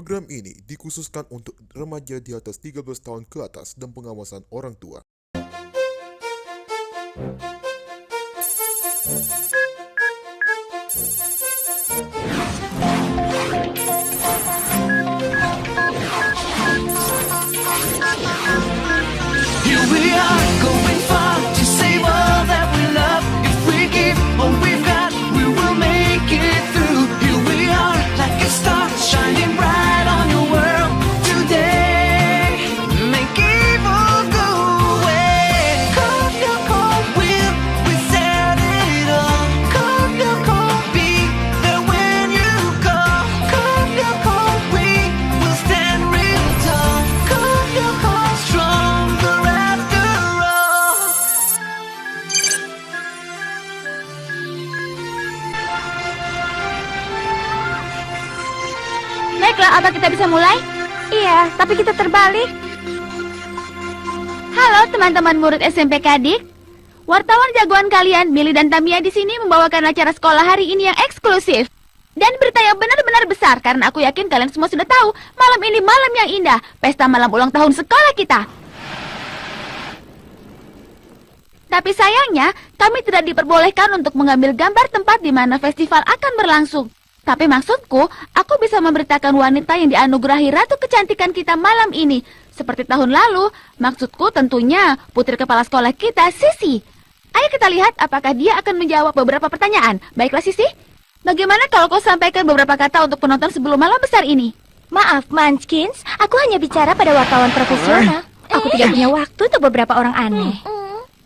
Program ini dikhususkan untuk remaja di atas 13 tahun ke atas dan pengawasan orang tua. Here we are going far to save all that we love. If we give all we've got, we will make it through. Here we are like a star shining bright on your world today. Make evil go away. Cold your cold will, we set it all. Cold your cold, be there when you call. Cold your cold, we will stand real tall. Cold your cold, stronger after all. Baiklah, apa kita bisa mulai? Iya, tapi kita terbalik. Halo teman-teman murid SMP Kadik. Wartawan jagoan kalian, Milly dan Tamia di sini membawakan acara sekolah hari ini yang eksklusif. Dan berita yang benar-benar besar karena aku yakin kalian semua sudah tahu, malam ini malam yang indah, pesta malam ulang tahun sekolah kita. Tapi sayangnya, kami tidak diperbolehkan untuk mengambil gambar tempat di mana festival akan berlangsung. Tapi maksudku, aku bisa memberitakan wanita yang dianugerahi ratu kecantikan kita malam ini. Seperti tahun lalu, maksudku tentunya putri kepala sekolah kita, Sisi. Ayo kita lihat apakah dia akan menjawab beberapa pertanyaan. Baiklah Sisi, bagaimana kalau kau sampaikan beberapa kata untuk penonton sebelum malam besar ini? Maaf, Munchkins, aku hanya bicara pada wartawan profesional. Aku tidak punya waktu untuk beberapa orang aneh.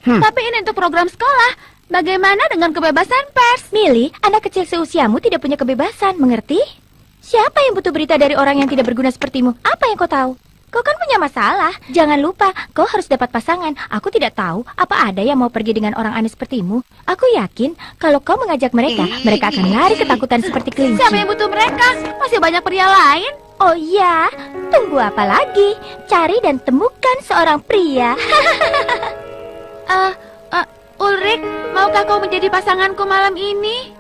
Tapi ini untuk program sekolah. Bagaimana dengan kebebasan pers? Milly, anak kecil seusiamu tidak punya kebebasan, mengerti? Siapa yang butuh berita dari orang yang tidak berguna sepertimu? Apa yang kau tahu? Kau kan punya masalah. Jangan lupa, kau harus dapat pasangan. Aku tidak tahu apa ada yang mau pergi dengan orang aneh sepertimu. Aku yakin kalau kau mengajak mereka, mereka akan lari ketakutan seperti kelinci. Siapa yang butuh mereka? Masih banyak pria lain. Oh iya, tunggu apa lagi? Cari dan temukan seorang pria. Ulrik, maukah kau menjadi pasanganku malam ini?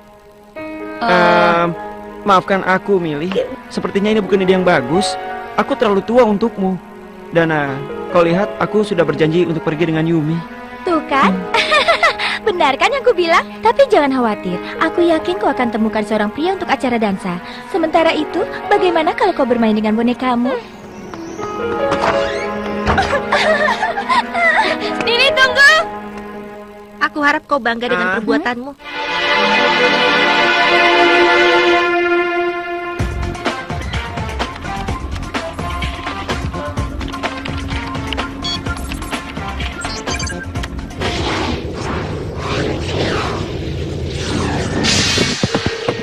Maafkan aku, Milly. Sepertinya ini bukan ide yang bagus. Aku terlalu tua untukmu. Dan kau lihat, aku sudah berjanji untuk pergi dengan Yumi. Tuh kan? Benar kan yang ku bilang? Tapi jangan khawatir, aku yakin kau akan temukan seorang pria untuk acara dansa. Sementara itu, bagaimana kalau kau bermain dengan bonekamu? Nini, tunggu! Aku harap kau bangga dengan perbuatanmu.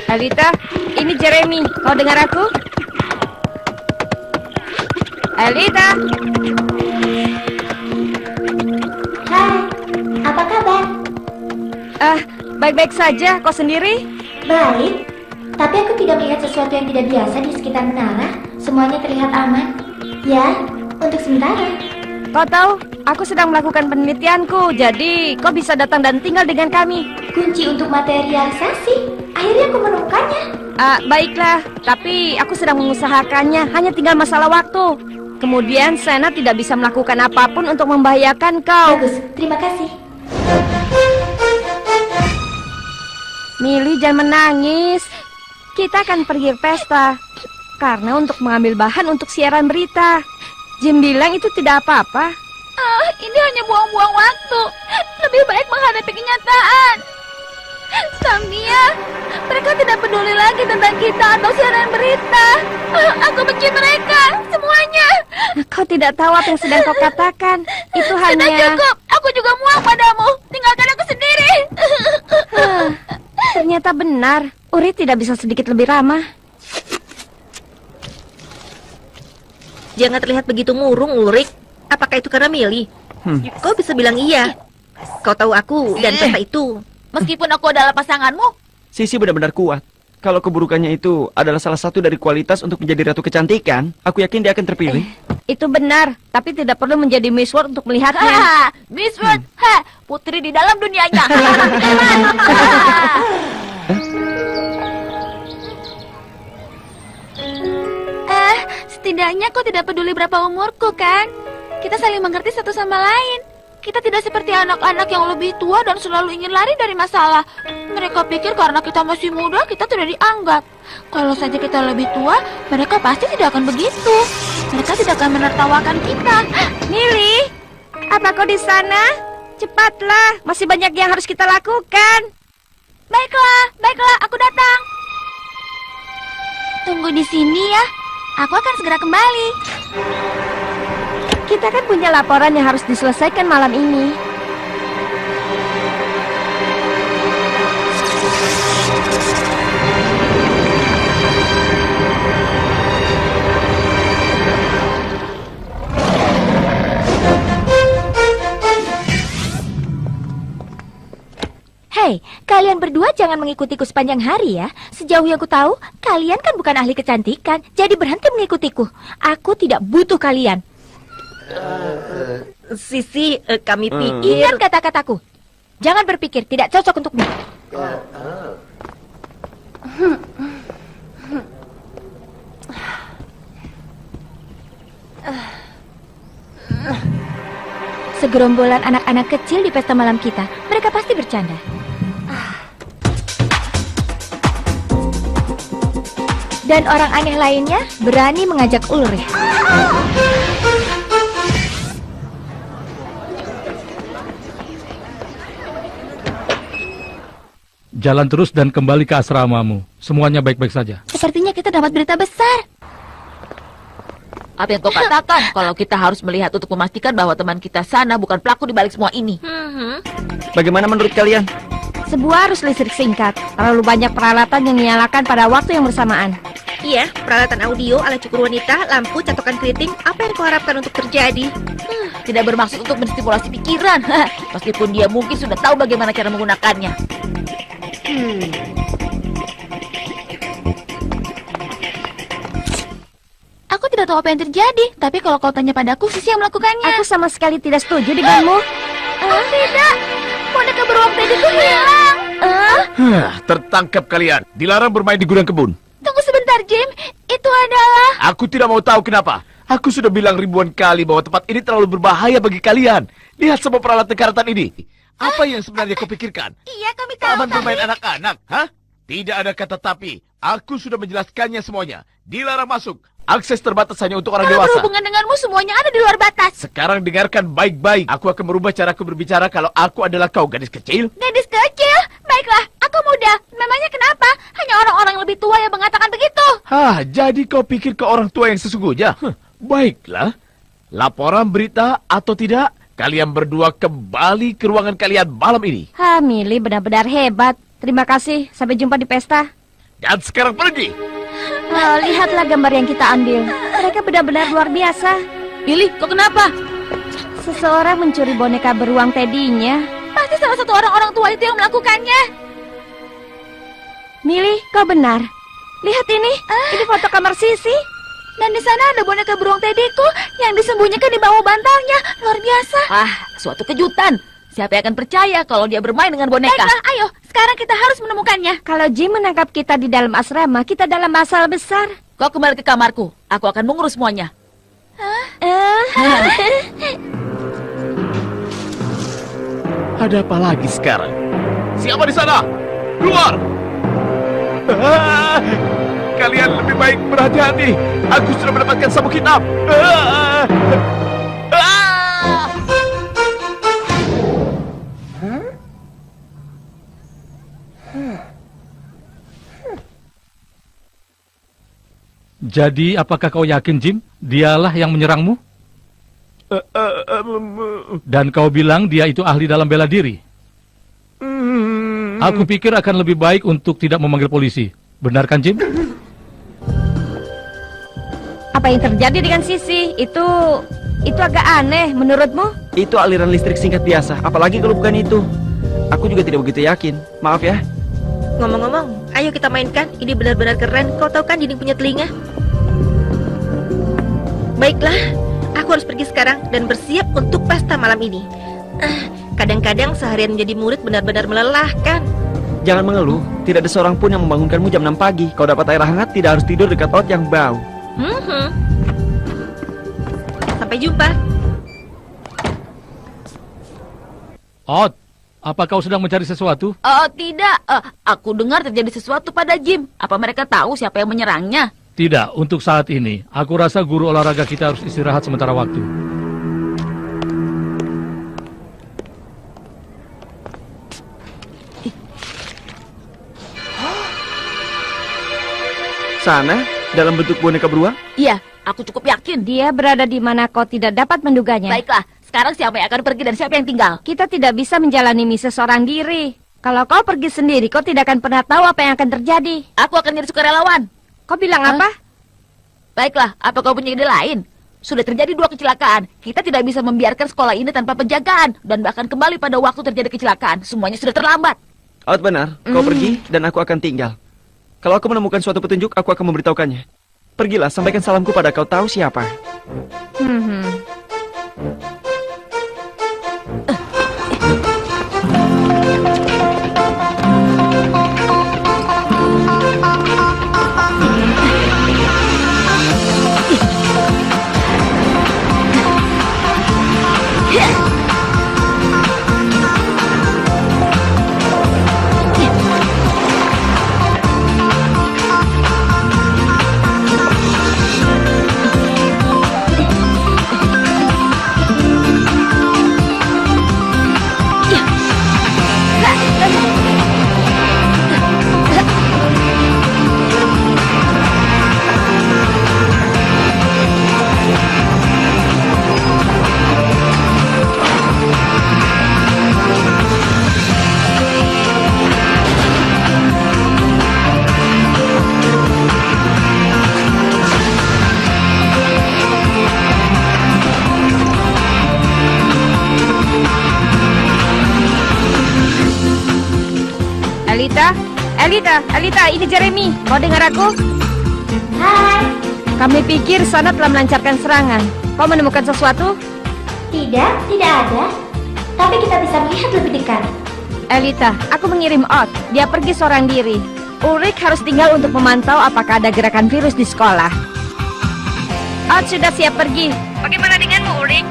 Alita, ini Jeremy. Kau dengar aku? Alita. Hai, apa kabar? Baik-baik saja. Kau sendiri? Baik, tapi aku tidak melihat sesuatu yang tidak biasa di sekitar menara. Semuanya terlihat aman. Ya, untuk sementara. Kau tahu, aku sedang melakukan penelitianku. Jadi, kau bisa datang dan tinggal dengan kami. Kunci untuk materialisasi. Akhirnya aku menemukannya. Baiklah, tapi aku sedang mengusahakannya. Hanya tinggal masalah waktu. Kemudian, Sena tidak bisa melakukan apapun untuk membahayakan kau. Bagus, terima kasih. Milly, jangan menangis. Kita akan pergi pesta. Karena untuk mengambil bahan untuk siaran berita. Jim bilang itu tidak apa-apa. Ini hanya buang-buang waktu. Lebih baik menghadapi kenyataan. Tamia, mereka tidak peduli lagi tentang kita atau siaran berita. Aku benci mereka, semuanya. Kau tidak tahu apa yang sedang kau katakan. Itu hanya... Sudah cukup, aku juga muak padamu. Tinggalkan aku sendiri. Ternyata benar, Uri tidak bisa sedikit lebih ramah. Jangan terlihat begitu murung, Ulrik. Apakah itu karena Milly? Kau bisa bilang iya. Kau tahu aku dan pesta itu. Meskipun aku adalah pasanganmu. Sisi benar-benar kuat. Kalau keburukannya itu adalah salah satu dari kualitas untuk menjadi ratu kecantikan, aku yakin dia akan terpilih. Itu benar, tapi tidak perlu menjadi Miss World untuk melihatnya. Miss World, putri di dalam dunianya. Setidaknya kau tidak peduli berapa umurku, kan? Kita saling mengerti satu sama lain. Kita tidak seperti anak-anak yang lebih tua dan selalu ingin lari dari masalah. Mereka pikir karena kita masih muda, kita tidak dianggap. Kalau saja kita lebih tua, mereka pasti tidak akan begitu. Mereka tidak akan menertawakan kita. Milly, apa kau di sana? Cepatlah, masih banyak yang harus kita lakukan. Baiklah, aku datang. Tunggu di sini ya. Aku akan segera kembali. Kita kan punya laporan yang harus diselesaikan malam ini. Hei, kalian berdua jangan mengikutiku sepanjang hari ya. Sejauh yang ku tahu, kalian kan bukan ahli kecantikan, jadi berhenti mengikutiku. Aku tidak butuh kalian. Sisi, kami pikir... Ingat kata-kataku. Jangan berpikir, tidak cocok untukmu. Segerombolan anak-anak kecil di pesta malam kita. Mereka pasti bercanda. Dan orang aneh lainnya berani mengajak Ulrich. Jalan terus dan kembali ke asramamu. Semuanya baik-baik saja. Sepertinya kita dapat berita besar. Apa yang kau katakan kalau kita harus melihat untuk memastikan bahwa teman kita sana bukan pelaku di balik semua ini? Bagaimana menurut kalian? Sebuah arus listrik singkat, terlalu banyak peralatan yang dinyalakan pada waktu yang bersamaan. Iya, peralatan audio, alat cukur wanita, lampu, catokan keriting. Apa yang kau harapkan untuk terjadi? Tidak bermaksud untuk menstimulasi pikiran. Meskipun dia mungkin sudah tahu bagaimana cara menggunakannya. Aku tidak tahu apa yang terjadi, tapi kalau kau tanya padaku, Sisi yang melakukannya. Aku sama sekali tidak setuju denganmu. Tidak, boneka beruang tadiku hilang. Tertangkap kalian. Dilarang bermain di gudang kebun. Tunggu sebentar, Jim. Itu adalah... Aku tidak mau tahu kenapa. Aku sudah bilang ribuan kali bahwa tempat ini terlalu berbahaya bagi kalian. Lihat semua peralatan karatan ini. Apa yang sebenarnya kau pikirkan? Iya, kami tahu. Taman bermain anak-anak, hah? Tidak ada kata tapi. Aku sudah menjelaskannya semuanya. Dilarang masuk. Akses terbatas hanya untuk orang Kalau dewasa. berhubungan denganmu, semuanya ada di luar batas. Sekarang dengarkan baik-baik. Aku akan merubah caraku berbicara kalau aku adalah kau, gadis kecil. Gadis kecil? Baiklah, aku muda. Memangnya kenapa? Hanya orang-orang lebih tua yang mengatakan begitu. Jadi kau pikir ke orang tua yang sesungguhnya? Baiklah. Laporan berita atau tidak, kalian berdua kembali ke ruangan kalian malam ini. Milly benar-benar hebat. Terima kasih, sampai jumpa di pesta. Dan sekarang pergi. Lihatlah gambar yang kita ambil. Mereka benar-benar luar biasa. Milly, kau kenapa? Seseorang mencuri boneka beruang tedinya. Pasti salah satu orang-orang tua itu yang melakukannya. Milly, kau benar. Lihat ini foto kamar Sisi. Dan di sana ada boneka beruang tediku yang disembunyikan di bawah bantalnya. Luar biasa. Suatu kejutan. Siapa yang akan percaya kalau dia bermain dengan boneka? Baiklah, ayo. Sekarang kita harus menemukannya. Kalau Jim menangkap kita di dalam asrama, kita dalam masalah besar. Kau kembali ke kamarku. Aku akan mengurus semuanya. Ada apa lagi sekarang? Siapa di sana? Keluar! Kalian lebih baik berhati-hati. Aku sudah mendapatkan sabuk hitam. Jadi, apakah kau yakin, Jim? Dialah yang menyerangmu? Dan kau bilang dia itu ahli dalam bela diri? Aku pikir akan lebih baik untuk tidak memanggil polisi. Benarkan, Jim? Apa yang terjadi dengan Sisi? Itu agak aneh menurutmu? Itu aliran listrik singkat biasa, apalagi kalau bukan itu. Aku juga tidak begitu yakin. Maaf ya. Ngomong-ngomong, ayo kita mainkan. Ini benar-benar keren. Kau tahu kan dinding punya telinga? Baiklah, aku harus pergi sekarang dan bersiap untuk pesta malam ini. Kadang-kadang seharian menjadi murid benar-benar melelahkan. Jangan mengeluh, tidak ada seorang pun yang membangunkanmu jam 6 pagi. Kau dapat air hangat, tidak harus tidur dekat laut yang bau. Sampai jumpa. Ot, apa kau sedang mencari sesuatu? Oh, tidak. Aku dengar terjadi sesuatu pada Jim. Apa mereka tahu siapa yang menyerangnya? Tidak, untuk saat ini. Aku rasa guru olahraga kita harus istirahat sementara waktu. Sana, dalam bentuk boneka beruang? Iya, aku cukup yakin. Dia berada di mana kau tidak dapat menduganya. Baiklah, sekarang siapa yang akan pergi dan siapa yang tinggal? Kita tidak bisa menjalani misi seorang diri. Kalau kau pergi sendiri, kau tidak akan pernah tahu apa yang akan terjadi. Aku akan jadi sukarelawan. Kau bilang apa? Baiklah, apa kau punya ide lain? Sudah terjadi 2 kecelakaan. Kita tidak bisa membiarkan sekolah ini tanpa penjagaan. Dan bahkan kembali pada waktu terjadi kecelakaan. Semuanya sudah terlambat. Out benar, kau pergi dan aku akan tinggal. Kalau aku menemukan suatu petunjuk, aku akan memberitahukannya. Pergilah, sampaikan salamku pada kau tahu siapa. Alita, ini Jeremy. Kau dengar aku? Hai. Kami pikir Sana telah melancarkan serangan. Kau menemukan sesuatu? Tidak ada. Tapi kita bisa melihat lebih dekat. Alita, aku mengirim Ot. Dia pergi seorang diri. Ulrich harus tinggal untuk memantau apakah ada gerakan virus di sekolah. Ot sudah siap pergi. Bagaimana denganmu, Ulrich?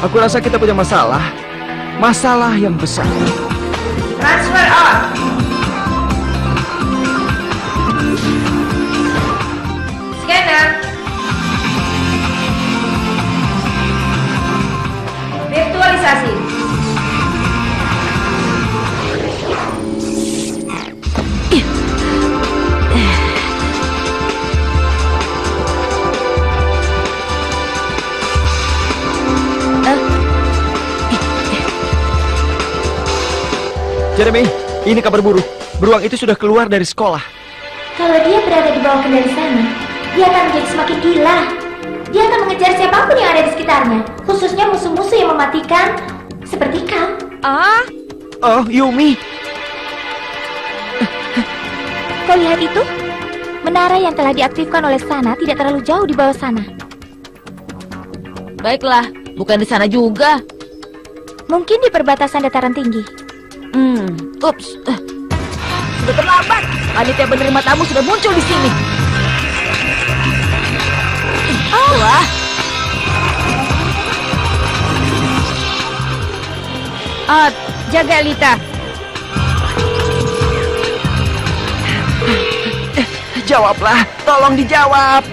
Aku rasa kita punya masalah. Masalah yang besar. Transfer Ot. Scanner. Virtualisasi. Jeremy, ini kabar buruk. Beruang itu sudah keluar dari sekolah. Kalau dia berada di bawah kendali sana, dia akan menjadi semakin gila. Dia akan mengejar siapapun yang ada di sekitarnya, khususnya musuh-musuh yang mematikan, seperti kau. Oh, Yumi. Kau lihat itu? Menara yang telah diaktifkan oleh Sana tidak terlalu jauh di bawah sana. Baiklah, bukan di sana juga. Mungkin di perbatasan dataran tinggi. Ups. Sudah terlambat. Panitia penerima tamu sudah muncul di sini. Wah. Ot, jaga Alita. Jawablah, tolong dijawab.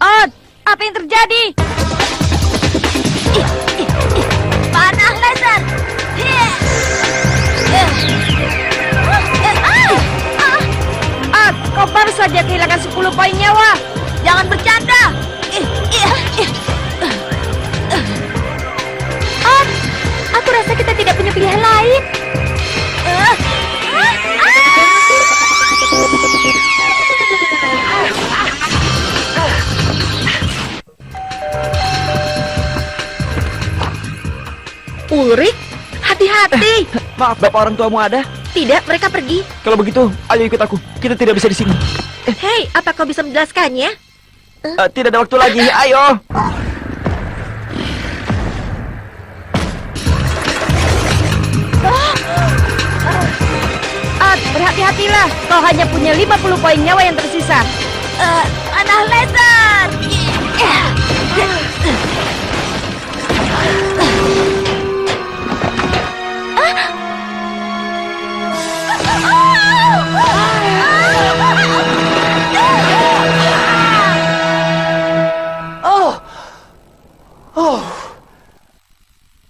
Ot, apa yang terjadi? Panah laser. Ot, kau baru saja kehilangan 10 poin nyawa. Jangan bercanda. Ot, aku rasa kita tidak punya pilihan lain. Ulrich, hati-hati. Maaf, bapak orang tuamu ada? Tidak, mereka pergi. Kalau begitu, ayo ikut aku. Kita tidak bisa di sini. Hei, apa kau bisa menjelaskannya? Tidak ada waktu lagi. Ayo. Berhati-hatilah, kau hanya punya 50 poin nyawa yang tersisa. Panah laser.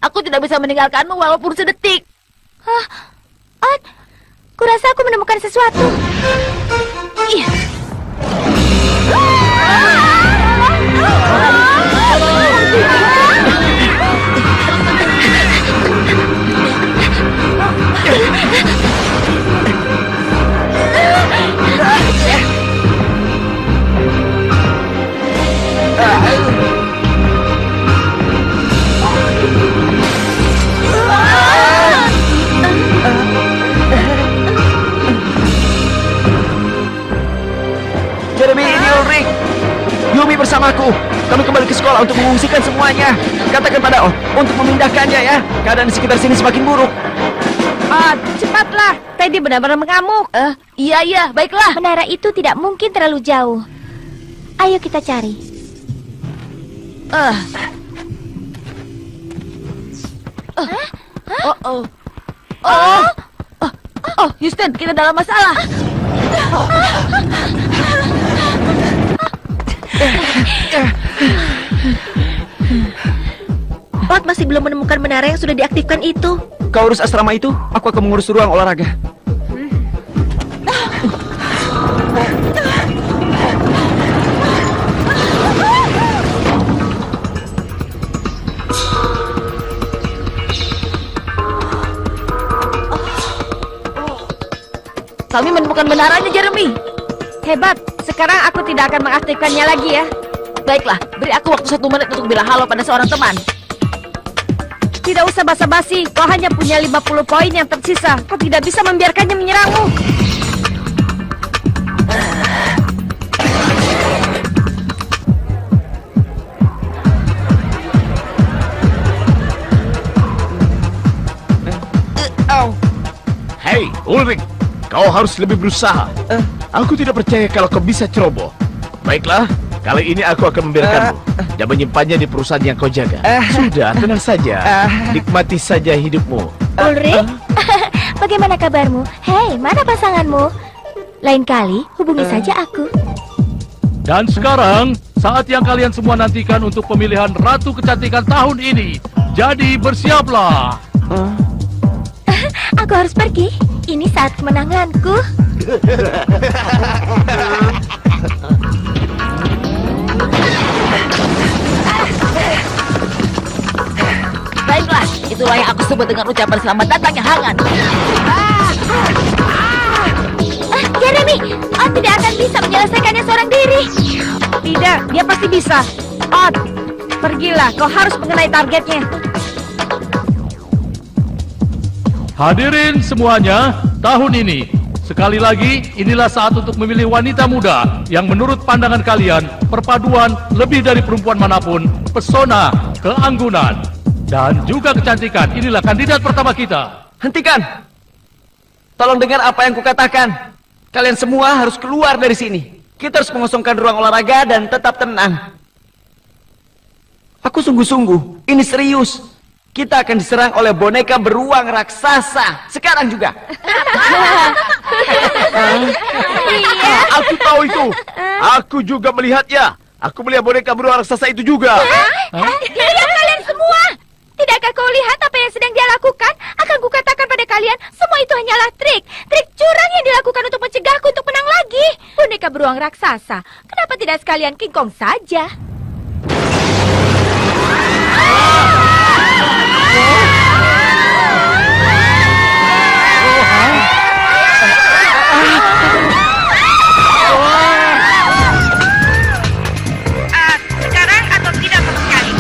Aku tidak bisa meninggalkanmu walaupun sedetik. Ot, kurasa aku menemukan sesuatu. Ih. Jeremy, ini Ulrich. Yumi bersamaku. Kami kembali ke sekolah untuk mengungsikan semuanya. Katakan pada untuk memindahkannya ya. Keadaan di sekitar sini semakin buruk. Cepatlah. Teddy benar-benar mengamuk. Iya, baiklah. Menara itu tidak mungkin terlalu jauh. Ayo kita cari. Houston, kita dalam masalah. Ot masih belum menemukan menara yang sudah diaktifkan itu. Kau urus asrama itu, aku akan mengurus ruang olahraga. Kami menemukan menaranya, Jeremy. Hebat. Sekarang aku tidak akan mengaktifkannya lagi ya. Baiklah, beri aku waktu 1 menit untuk bilang halo pada seorang teman. Tidak usah basa-basi. Kau hanya punya 50 poin yang tersisa. Kau tidak bisa membiarkannya menyerangmu. Hei, Ulrich, kau harus lebih berusaha. Aku tidak percaya kalau kau bisa ceroboh. Baiklah, kali ini aku akan membiarkanmu dan menyimpannya di perusahaan yang kau jaga. Sudah, tenang saja. Nikmati saja hidupmu. Ulrich, bagaimana kabarmu? Hei, mana pasanganmu? Lain kali hubungi saja aku. Dan sekarang, saat yang kalian semua nantikan untuk pemilihan Ratu Kecantikan tahun ini. Jadi bersiaplah. Aku harus pergi. Ini saat kemenanganku. Baiklah, itulah yang aku sebut dengan ucapan selamat datang yang hangat. Jeremy, tidak akan bisa menyelesaikannya seorang diri. Tidak, dia pasti bisa. Ot, pergilah. Kau harus mengenai targetnya. Hadirin semuanya, tahun ini, sekali lagi, inilah saat untuk memilih wanita muda yang menurut pandangan kalian, perpaduan lebih dari perempuan manapun, pesona, keanggunan, dan juga kecantikan. Inilah kandidat pertama kita. Hentikan! Tolong dengar apa yang kukatakan. Kalian semua harus keluar dari sini. Kita harus mengosongkan ruang olahraga dan tetap tenang. Aku sungguh-sungguh, ini serius. Kita akan diserang oleh boneka beruang raksasa. Sekarang juga. Aku tahu itu. Aku juga melihatnya. Aku melihat boneka beruang raksasa itu juga. Diam kalian semua. Tidakkah kau lihat apa yang sedang dia lakukan? Akan kukatakan pada kalian, semua itu hanyalah trik. Trik curang yang dilakukan untuk mencegahku untuk menang lagi. Boneka beruang raksasa. Kenapa tidak sekalian King Kong saja? Sekarang atau tidak sama sekali?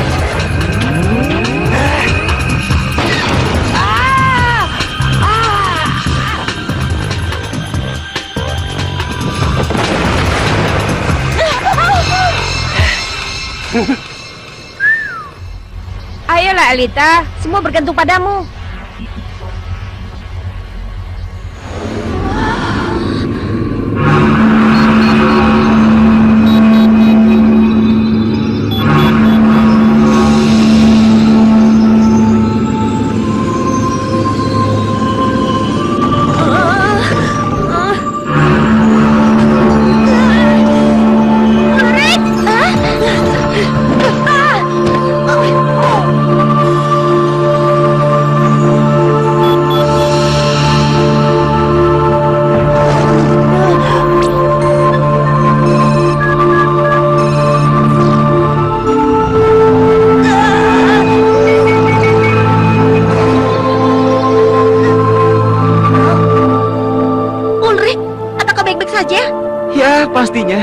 Ayolah Alita, semua bergantung padamu. sepertinya.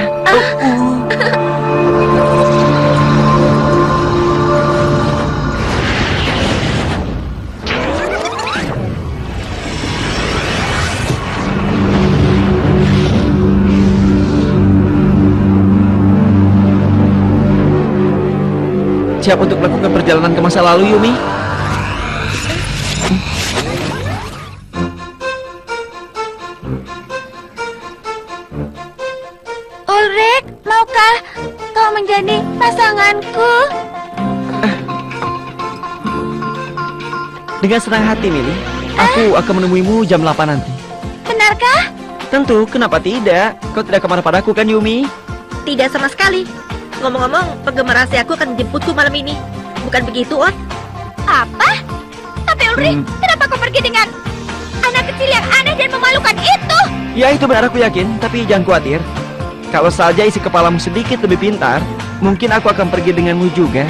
Siap untuk melakukan perjalanan ke masa lalu, Yumi? Ulrik, maukah kau menjadi pasanganku? Dengan senang hati, Mili. Aku akan menemuimu jam 8 nanti. Benarkah? Tentu, kenapa tidak? Kau tidak akan marah padaku kan, Yumi? Tidak sama sekali. Ngomong-ngomong, penggemar rahasiaku akan menjemputku malam ini. Bukan begitu, Ot? Apa? Tapi Ulrik, kenapa kau pergi dengan anak kecil yang aneh dan memalukan itu? Ya, itu benar, aku yakin. Tapi jangan khawatir. Kalau saja isi kepalamu sedikit lebih pintar, mungkin aku akan pergi denganmu juga.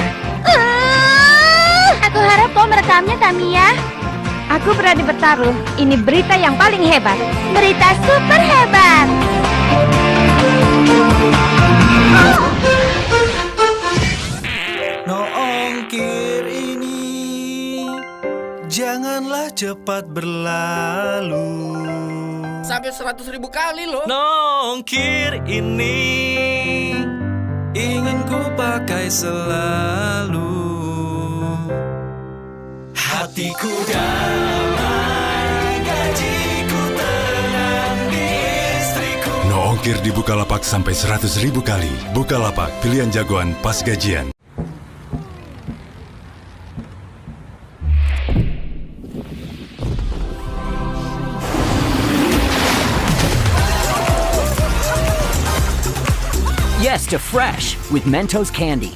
Aku harap kau merekamnya, Tamiya. Aku berani bertaruh, ini berita yang paling hebat. Berita super hebat. No ongkir ini, janganlah cepat berlalu. Sampai 100.000 kali loh. No ongkir ini, ingin ku pakai selalu. Hatiku damai, gajiku tenang di istriku. No ongkir di Bukalapak sampai 100.000 kali. Bukalapak, pilihan jagoan pas gajian. Yes to fresh with Mentos candy.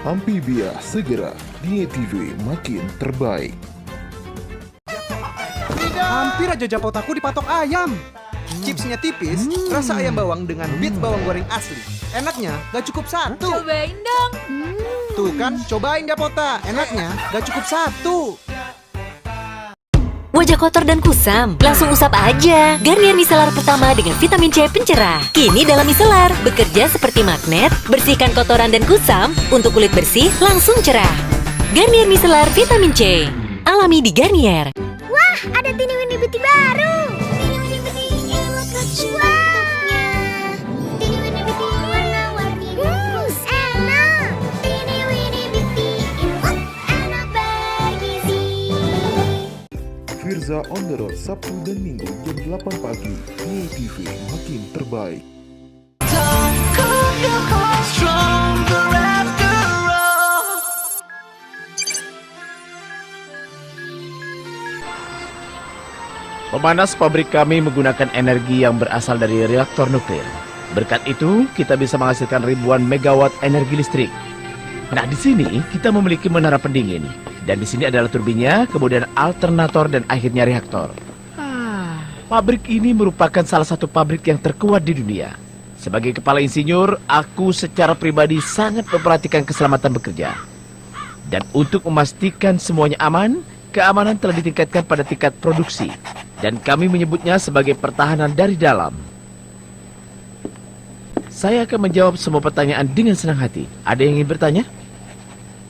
Amphibia segera di TV makin terbaik. Hampir aja japot aku dipatok ayam. Chipsnya tipis, rasa ayam bawang dengan bit bawang goreng asli. Enaknya gak cukup satu. Cobain dong. Tuh kan, cobain Japota. Enaknya gak cukup satu. Wajah kotor dan kusam, langsung usap aja Garnier Micellar pertama dengan vitamin C pencerah. Kini dalam micellar, bekerja seperti magnet, bersihkan kotoran dan kusam. Untuk kulit bersih, langsung cerah. Garnier Micellar vitamin C, alami di Garnier. Wah, ada Tiny Winnie Beauty baru. Tiny Winnie Beauty elok kecuanya. Tiny Winnie Beauty warna-warni enak. Tiny Winnie Beauty enak bagi Firza on the road Sabtu dan Minggu jam 8 pagi di TV makin terbaik. Pemanas pabrik kami menggunakan energi yang berasal dari reaktor nuklir. Berkat itu, kita bisa menghasilkan ribuan megawatt energi listrik. Nah, di sini kita memiliki menara pendingin. Dan di sini adalah turbinnya, kemudian alternator dan akhirnya reaktor. Pabrik ini merupakan salah satu pabrik yang terkuat di dunia. Sebagai kepala insinyur, aku secara pribadi sangat memperhatikan keselamatan bekerja. Dan untuk memastikan semuanya aman, keamanan telah ditingkatkan pada tingkat produksi. Dan kami menyebutnya sebagai pertahanan dari dalam. Saya akan menjawab semua pertanyaan dengan senang hati. Ada yang ingin bertanya?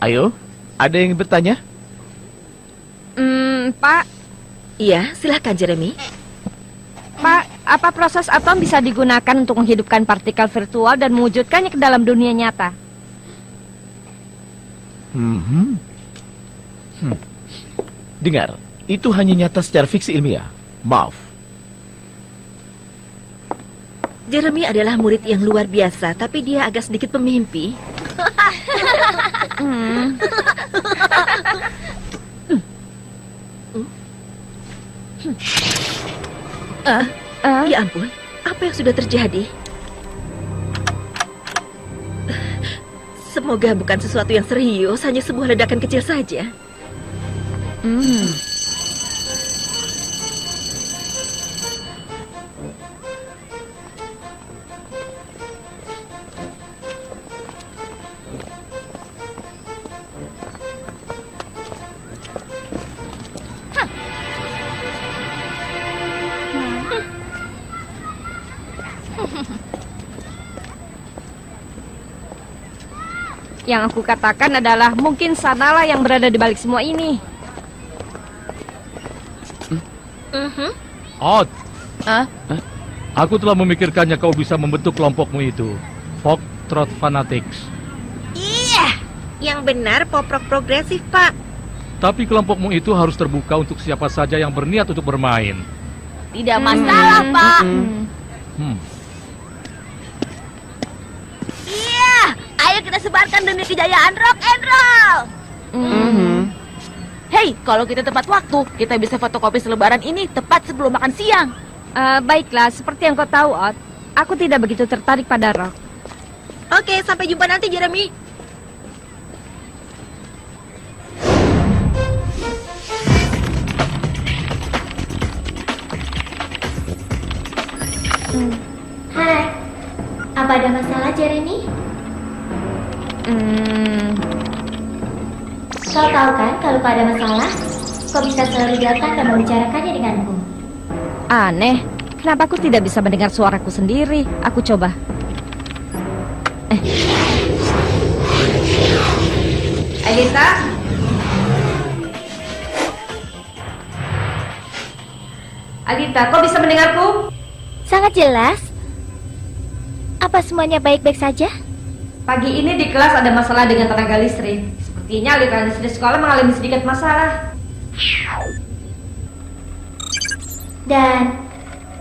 Ayo, ada yang ingin bertanya? Pak. Iya, silahkan Jeremy. Pak, apa proses atom bisa digunakan untuk menghidupkan partikel virtual dan mewujudkannya ke dalam dunia nyata? Dengar, itu hanya nyata secara fiksi ilmiah. Maaf. Jeremy adalah murid yang luar biasa, tapi dia agak sedikit pemimpi. Ya ampun, apa yang sudah terjadi? Semoga bukan sesuatu yang serius, hanya sebuah ledakan kecil saja. Yang aku katakan adalah mungkin sanalah yang berada di balik semua ini. Odd. Aku telah memikirkannya kau bisa membentuk kelompokmu itu. Foxtrot Fanatics. Iya, yang benar poprok progresif, Pak. Tapi kelompokmu itu harus terbuka untuk siapa saja yang berniat untuk bermain. Tidak masalah, Pak. Iya, ayo kita sebarkan demi kejayaan rock and roll. Hei, kalau kita tepat waktu, kita bisa fotokopi selebaran ini tepat sebelum makan siang. Baiklah, seperti yang kau tahu, Odd, aku tidak begitu tertarik pada rock. Oke, sampai jumpa nanti, Jeremy. Hai, apa ada masalah, Jeremy? Kau tahu kan kalau ada masalah, kau bisa selalu datang dan membicarakannya denganku. Aneh, kenapa aku tidak bisa mendengar suaraku sendiri? Aku coba. Alita? Alita, kau bisa mendengarku? Sangat jelas. Apa semuanya baik-baik saja? Pagi ini di kelas ada masalah dengan tenaga listrik. Sepertinya aliran listrik sekolah mengalami sedikit masalah. Dan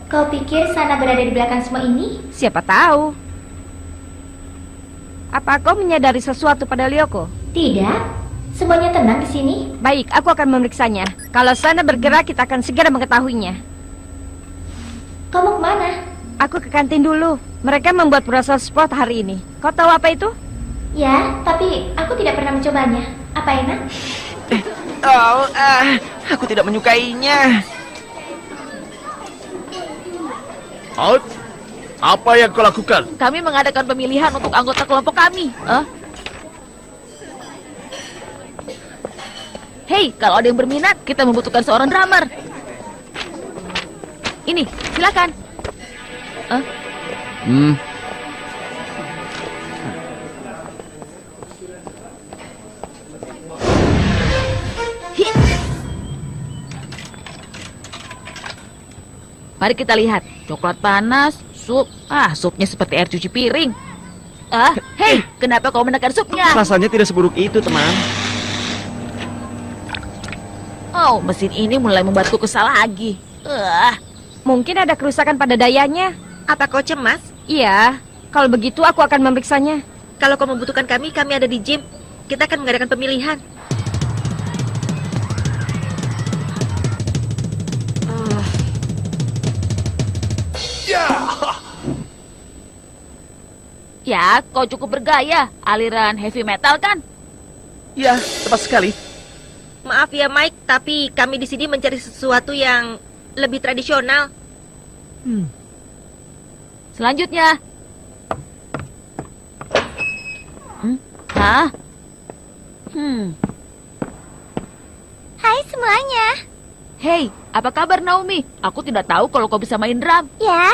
kau pikir Sana berada di belakang semua ini? Siapa tahu. Apa kau menyadari sesuatu pada Lyoko? Tidak. Semuanya tenang di sini. Baik, aku akan memeriksanya. Kalau Sana bergerak, kita akan segera mengetahuinya. Kau mau kemana? Aku ke kantin dulu. Mereka membuat browser sport hari ini. Kau tahu apa itu? Ya, tapi aku tidak pernah mencobanya. Apa enak? Aku tidak menyukainya. Out? Apa yang kau lakukan? Kami mengadakan pemilihan untuk anggota kelompok kami. Hei, kalau ada yang berminat, kita membutuhkan seorang drummer. Ini, silakan. Mari kita lihat. Coklat panas, sup. Supnya seperti air cuci piring. Hei, kenapa kau menekan supnya? Rasanya tidak seburuk itu, teman. Oh, mesin ini mulai membuatku kesal lagi. Mungkin ada kerusakan pada dayanya. Apa kau cemas? Iya, kalau begitu aku akan memeriksanya. Kalau kau membutuhkan kami ada di gym. Kita akan mengadakan pemilihan. Ya, kau cukup bergaya. Aliran heavy metal kan? Ya, tepat sekali. Maaf ya, Mike, tapi kami di sini mencari sesuatu yang lebih tradisional. Selanjutnya. Hai semuanya. Hei, apa kabar Naomi? Aku tidak tahu kalau kau bisa main drum. Ya,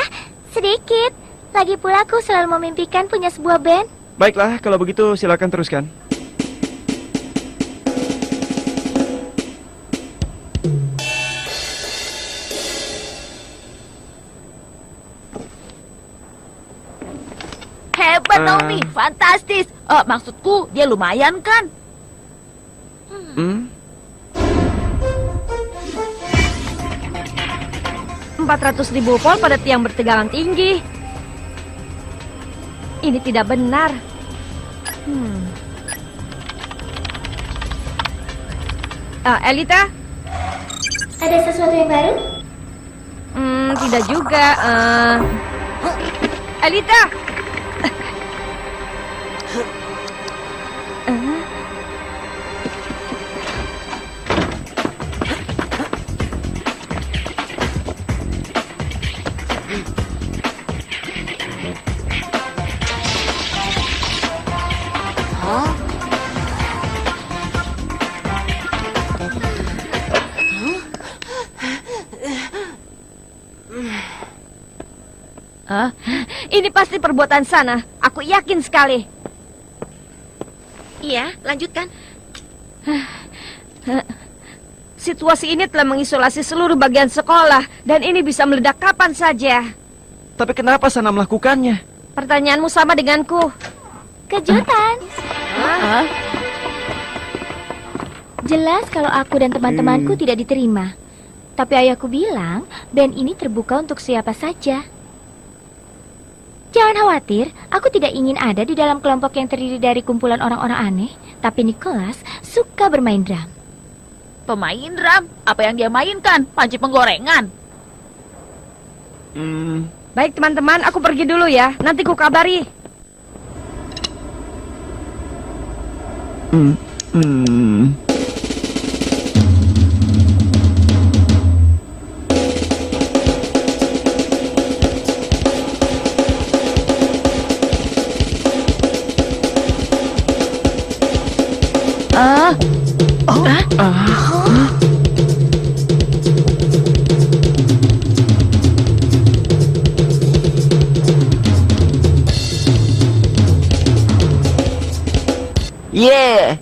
sedikit. Lagi pula aku selalu memimpikan punya sebuah band. Baiklah, kalau begitu silakan teruskan. Hebat Naomi, fantastis. Maksudku, dia lumayan kan? 400.000 volt pada tiang bertegangan tinggi. Ini tidak benar. Elita? Ada sesuatu yang baru? Tidak juga. Elita? Hah? Ini pasti perbuatan Sana. Aku yakin sekali. Iya, lanjutkan. Situasi ini telah mengisolasi seluruh bagian sekolah dan ini bisa meledak kapan saja. Tapi kenapa Sana melakukannya? Pertanyaanmu sama denganku. Kejutan. Jelas kalau aku dan teman-temanku tidak diterima. Tapi ayahku bilang band ini terbuka untuk siapa saja. Jangan khawatir, aku tidak ingin ada di dalam kelompok yang terdiri dari kumpulan orang-orang aneh. Tapi Nicholas suka bermain drum. Pemain drum? Apa yang dia mainkan? Panci penggorengan? Baik teman-teman, aku pergi dulu ya. Nanti ku kabari. Yeah.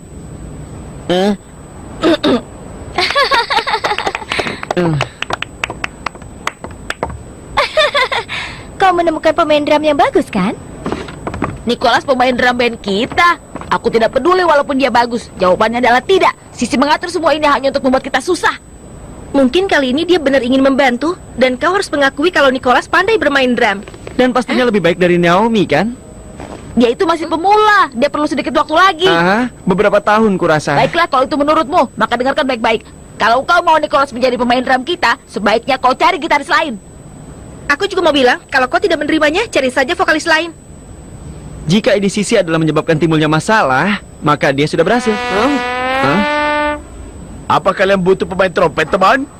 Kau menemukan pemain drum yang bagus, kan? Nicholas pemain drum band kita. Aku tidak peduli walaupun dia bagus. Jawabannya adalah tidak. Sisi mengatur semua ini hanya untuk membuat kita susah. Mungkin kali ini dia benar ingin membantu, dan kau harus mengakui kalau Nicholas pandai bermain drum. Dan pastinya lebih baik dari Naomi, kan? Dia itu masih pemula. Dia perlu sedikit waktu lagi. Beberapa tahun kurasa. Baiklah, kalau itu menurutmu, maka dengarkan baik-baik. Kalau kau mau Nicholas menjadi pemain drum kita, sebaiknya kau cari gitaris lain. Aku juga mau bilang, kalau kau tidak menerimanya, cari saja vokalis lain. Jika edisi adalah menyebabkan timbulnya masalah, maka dia sudah berhasil. Apa kalian butuh pemain trompet, teman?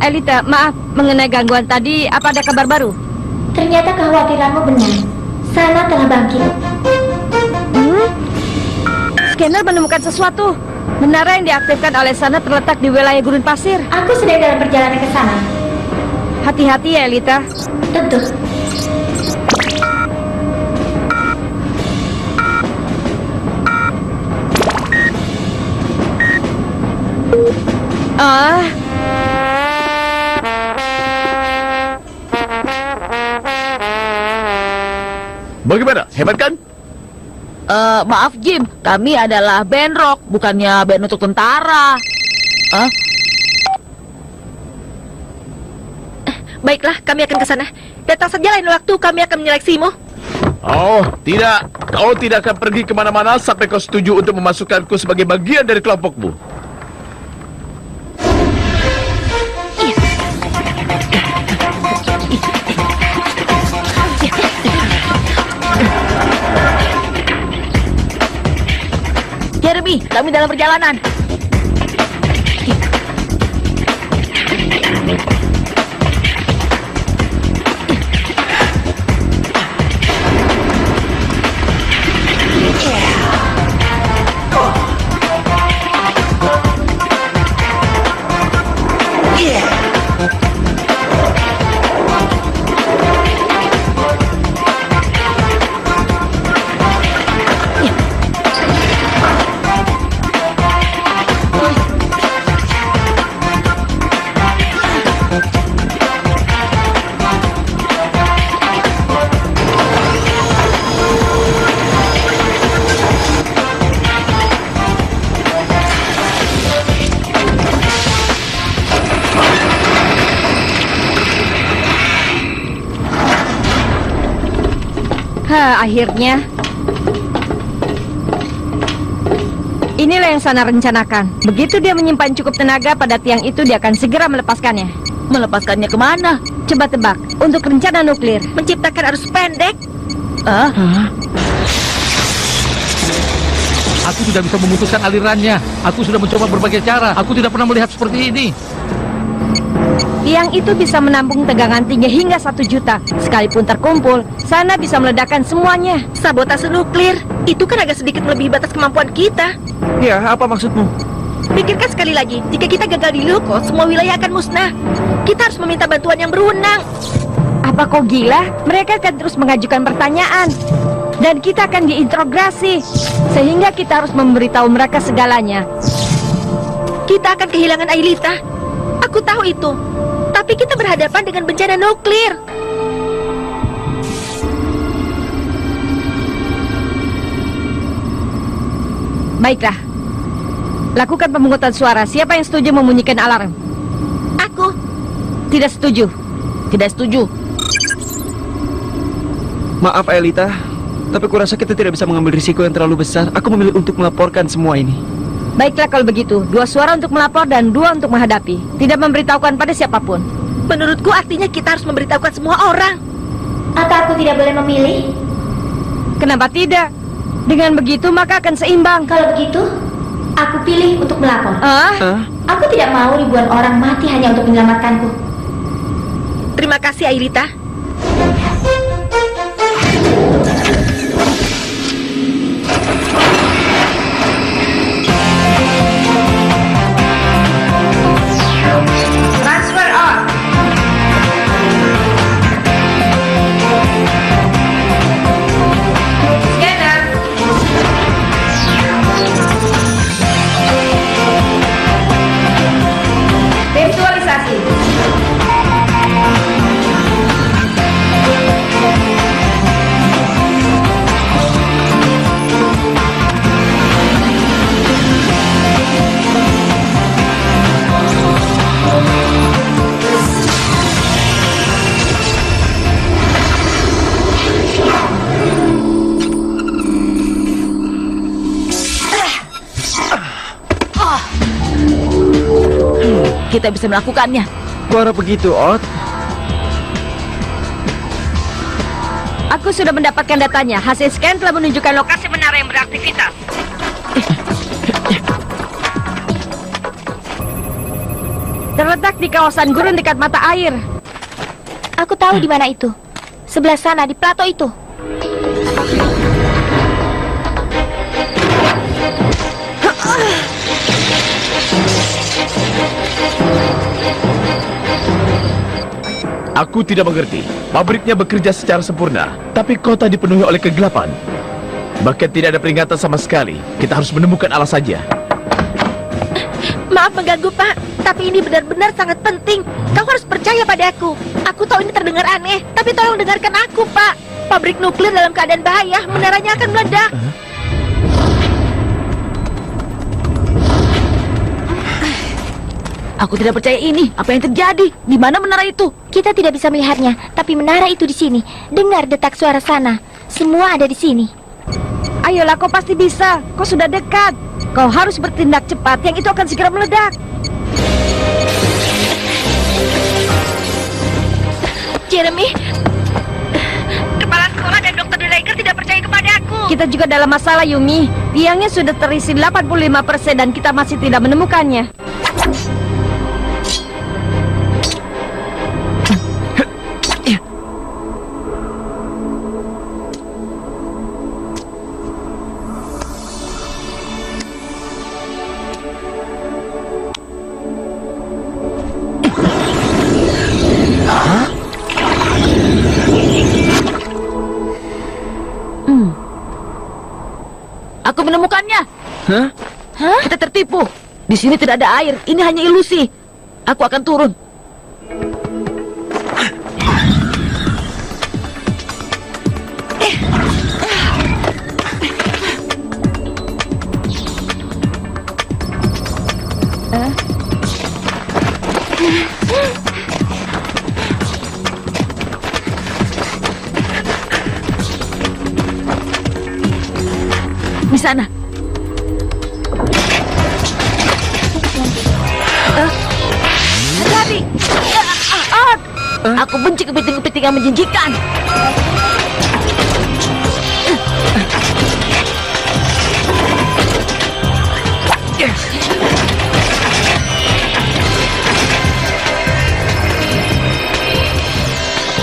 Elita, maaf mengenai gangguan tadi. Apa ada kabar baru? Ternyata kekhawatiranmu benar. Sana telah bangkit. Scanner menemukan sesuatu. Menara yang diaktifkan oleh Sana terletak di wilayah gurun pasir. Aku sedang dalam perjalanan ke sana. Hati-hati ya, Elita. Tentu. Bagaimana? Hebat kan? Maaf Jim, kami adalah band rock, bukannya band untuk tentara. Baiklah, kami akan ke sana. Datang saja lain waktu, kami akan menyeleksimu. Oh, tidak. Kau tidak akan pergi kemana-mana sampai kau setuju untuk memasukkanku sebagai bagian dari kelompokmu. Jeremy, kami dalam perjalanan. akhirnya. Inilah yang Sana rencanakan. Begitu dia menyimpan cukup tenaga pada tiang itu, dia akan segera melepaskannya. Melepaskannya kemana? Coba tebak. Untuk rencana nuklir. Menciptakan arus pendek. Aku tidak bisa memutuskan alirannya. Aku sudah mencoba berbagai cara. Aku tidak pernah melihat seperti ini. Tiang itu bisa menampung tegangan tinggi hingga 1 juta. Sekalipun terkumpul, Sana bisa meledakkan semuanya. Sabotase nuklir. Itu kan agak sedikit melebihi batas kemampuan kita. Ya, apa maksudmu? Pikirkan sekali lagi, jika kita gagal di Loko, semua wilayah akan musnah. Kita harus meminta bantuan yang berwenang. Apa kau gila? Mereka akan terus mengajukan pertanyaan. Dan kita akan diinterogasi. Sehingga kita harus memberitahu mereka segalanya. Kita akan kehilangan Aelita. Aku tahu itu. Tapi kita berhadapan dengan bencana nuklir. Baiklah. Lakukan pemungutan suara. Siapa yang setuju membunyikan alarm? Aku. Tidak setuju. Tidak setuju. Maaf Aelita, tapi kurasa kita tidak bisa mengambil risiko yang terlalu besar. Aku memilih untuk melaporkan semua ini. Baiklah kalau begitu. 2 suara untuk melapor dan 2 untuk menghadapi. Tidak memberitahukan pada siapapun. Menurutku artinya kita harus memberitahukan semua orang. Apa aku tidak boleh memilih? Kenapa tidak? Dengan begitu maka akan seimbang. Kalau begitu, aku pilih untuk melapor. Aku tidak mau ribuan orang mati hanya untuk menyelamatkanku. Terima kasih Aelita. Transfer on. Scanner. Visualisasi. Kita bisa melakukannya. Kuara begitu, Ot. Aku sudah mendapatkan datanya. Hasil scan telah menunjukkan lokasi menara yang beraktivitas. Terletak di kawasan gurun dekat mata air. Aku tahu di mana itu. Sebelah sana di plato itu. Aku tidak mengerti. Pabriknya bekerja secara sempurna, tapi kota dipenuhi oleh kegelapan. Bahkan tidak ada peringatan sama sekali. Kita harus menemukan alasannya. Maaf mengganggu, Pak. Tapi ini benar-benar sangat penting. Kau harus percaya padaku. Aku tahu ini terdengar aneh, tapi tolong dengarkan aku, Pak. Pabrik nuklir dalam keadaan bahaya. Menaranya akan meledak. Aku tidak percaya ini. Apa yang terjadi? Di mana menara itu? Kita tidak bisa melihatnya, tapi menara itu di sini. Dengar detak suara sana. Semua ada di sini. Ayolah, kau pasti bisa. Kau sudah dekat. Kau harus bertindak cepat. Yang itu akan segera meledak. Jeremy, kepala sekolah dan dokter Dreiger tidak percaya kepada aku. Kita juga dalam masalah, Yumi. Tiangnya sudah terisi 85% dan kita masih tidak menemukannya. Aku menemukannya. Hah? Kita tertipu. Di sini tidak ada air. Ini hanya ilusi. Aku akan turun. sana. Hati-hati. Aku benci kepiting-kepiting yang menjijikkan.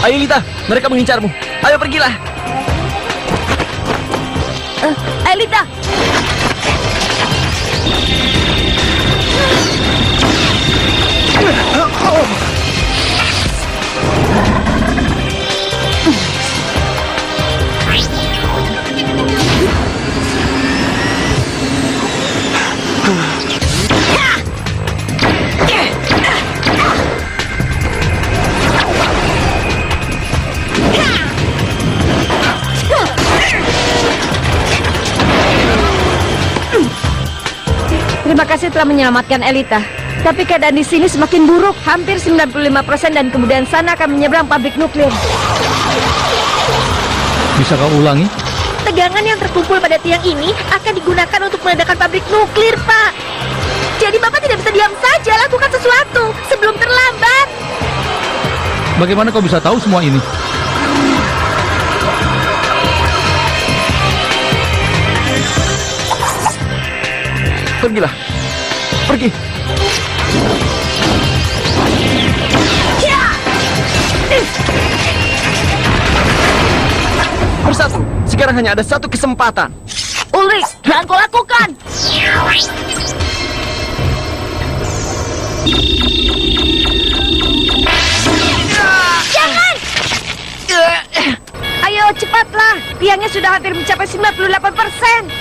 Ayo Lita, mereka mengincarmu. Ayo pergilah. Ayo Lita. Terima kasih telah menyelamatkan Elita. Tapi keadaan di sini semakin buruk. Hampir 95% dan kemudian sana akan menyeberang pabrik nuklir. Bisa kau ulangi? Tegangan yang terkumpul pada tiang ini akan digunakan untuk meledakkan pabrik nuklir, Pak. Jadi Bapak tidak bisa diam saja, lakukan sesuatu sebelum terlambat. Bagaimana kau bisa tahu semua ini? Pergilah. Pergi. Bersatu. Sekarang hanya ada satu kesempatan. Ulrich, yang kau lakukan? Jangan! Ayo cepatlah. Tiangnya sudah hampir mencapai 98%.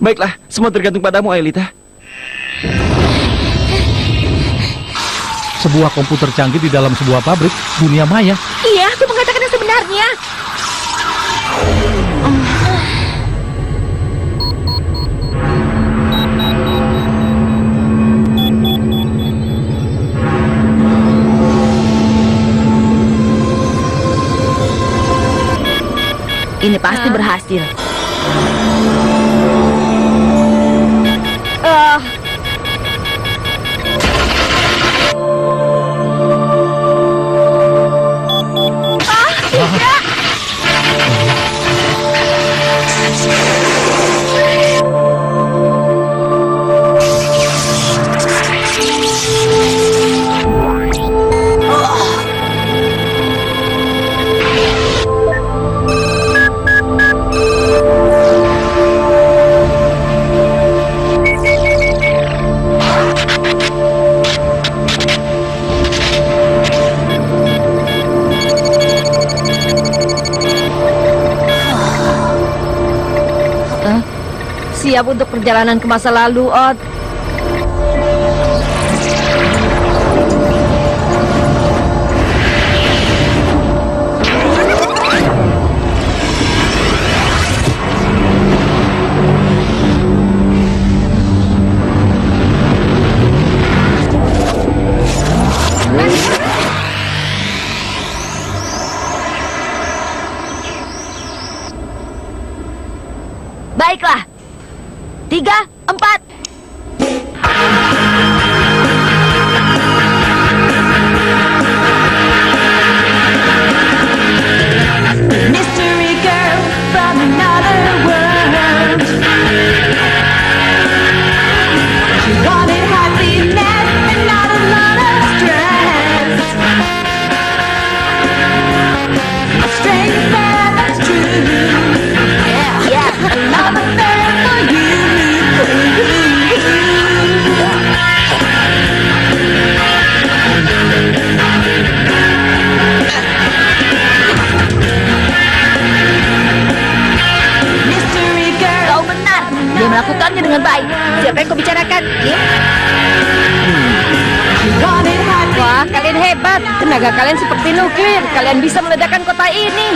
Baiklah, semua tergantung padamu, Aelita. Sebuah komputer canggih di dalam sebuah pabrik, dunia maya. Iya, aku mengatakan yang sebenarnya. Ini pasti berhasil. Tidak! Siap untuk perjalanan ke masa lalu, Odd. Baiklah. 3, 4. Mystery girl from another world. She wanted happiness and not a lot of stress. A strange affair, that's true. Yeah, a love affair for you. Kau benar. Dia melakukannya dengan baik. Siapa yang kau bicarakan, Kim? Wah, kalian hebat. Tenaga kalian seperti nuklir. Kalian bisa meledakkan kota ini.